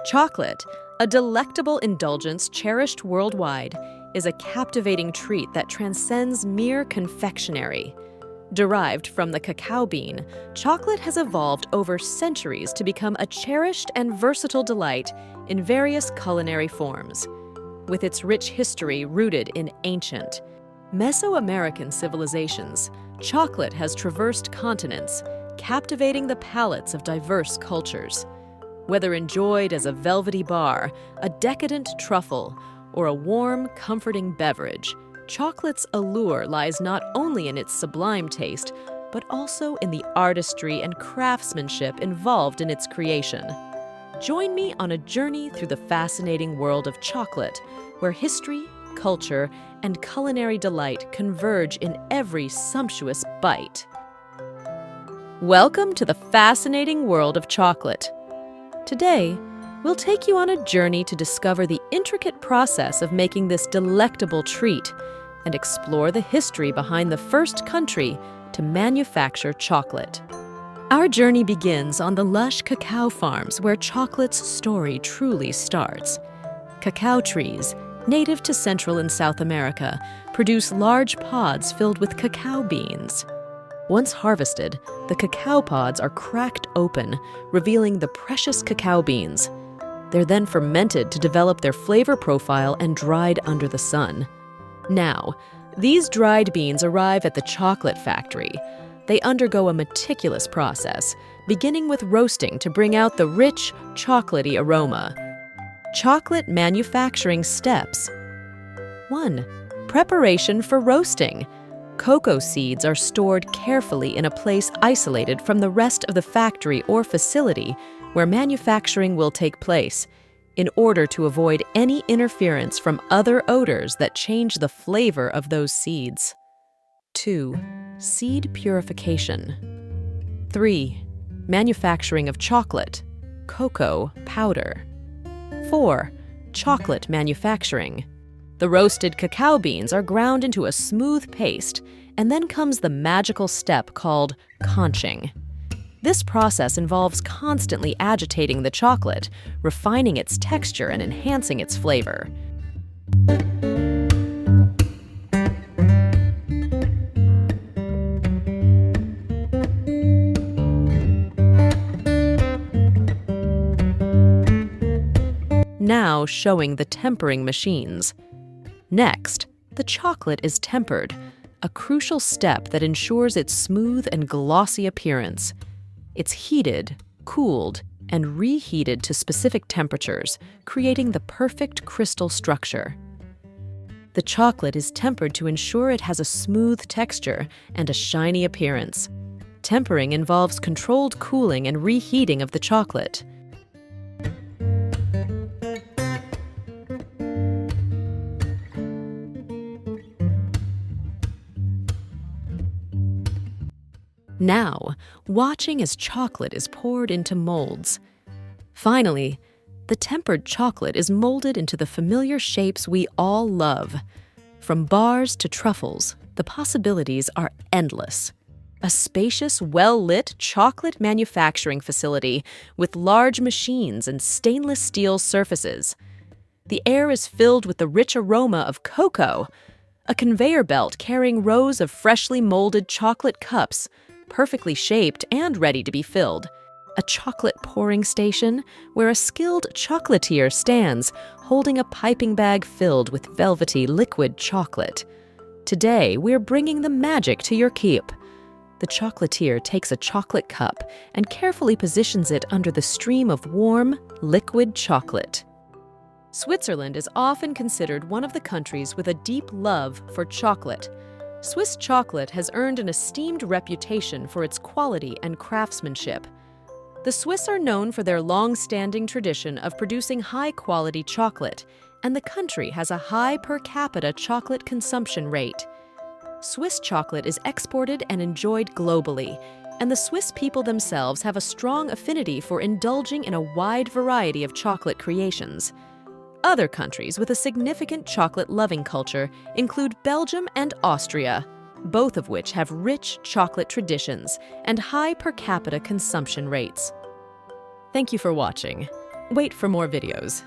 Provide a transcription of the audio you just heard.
Chocolate, a delectable indulgence cherished worldwide, is a captivating treat that transcends mere confectionery. Derived from the cacao bean, chocolate has evolved over centuries to become a cherished and versatile delight in various culinary forms. With its rich history rooted in ancient Mesoamerican civilizations, chocolate has traversed continents, captivating the palates of diverse cultures. Whether enjoyed as a velvety bar, a decadent truffle, or a warm, comforting beverage, chocolate's allure lies not only in its sublime taste, but also in the artistry and craftsmanship involved in its creation. Join me on a journey through the fascinating world of chocolate, where history, culture, and culinary delight converge in every sumptuous bite. Welcome to the fascinating world of chocolate. Today, we'll take you on a journey to discover the intricate process of making this delectable treat and explore the history behind the first country to manufacture chocolate. Our journey begins on the lush cacao farms where chocolate's story truly starts. Cacao trees, native to Central and South America, produce large pods filled with cacao beans. Once harvested, the cacao pods are cracked open, revealing the precious cacao beans. They're then fermented to develop their flavor profile and dried under the sun. Now, these dried beans arrive at the chocolate factory. They undergo a meticulous process, beginning with roasting to bring out the rich, chocolatey aroma. Chocolate manufacturing steps. 1. Preparation for roasting. Cocoa seeds are stored carefully in a place isolated from the rest of the factory or facility where manufacturing will take place, in order to avoid any interference from other odors that change the flavor of those seeds. 2. Seed purification. 3. Manufacturing of chocolate, cocoa powder. 4. Chocolate manufacturing. The roasted cacao beans are ground into a smooth paste, and then comes the magical step called conching. This process involves constantly agitating the chocolate, refining its texture and enhancing its flavor. Now showing the tempering machines. Next, the chocolate is tempered, a crucial step that ensures its smooth and glossy appearance. It's heated, cooled, and reheated to specific temperatures, creating the perfect crystal structure. The chocolate is tempered to ensure it has a smooth texture and a shiny appearance. Tempering involves controlled cooling and reheating of the chocolate. Now, watching as chocolate is poured into molds. Finally, the tempered chocolate is molded into the familiar shapes we all love. From bars to truffles, the possibilities are endless. A spacious, well-lit chocolate manufacturing facility with large machines and stainless steel surfaces. The air is filled with the rich aroma of cocoa. A conveyor belt carrying rows of freshly molded chocolate cups, perfectly shaped and ready to be filled. A chocolate pouring station where a skilled chocolatier stands, holding a piping bag filled with velvety liquid chocolate. Today, we're bringing the magic to your keep. The chocolatier takes a chocolate cup and carefully positions it under the stream of warm, liquid chocolate. Switzerland is often considered one of the countries with a deep love for chocolate. Swiss chocolate has earned an esteemed reputation for its quality and craftsmanship. The Swiss are known for their long-standing tradition of producing high-quality chocolate, and the country has a high per capita chocolate consumption rate. Swiss chocolate is exported and enjoyed globally, and the Swiss people themselves have a strong affinity for indulging in a wide variety of chocolate creations. Other countries with a significant chocolate-loving culture include Belgium and Austria, both of which have rich chocolate traditions and high per capita consumption rates. Thank you for watching. Wait for more videos.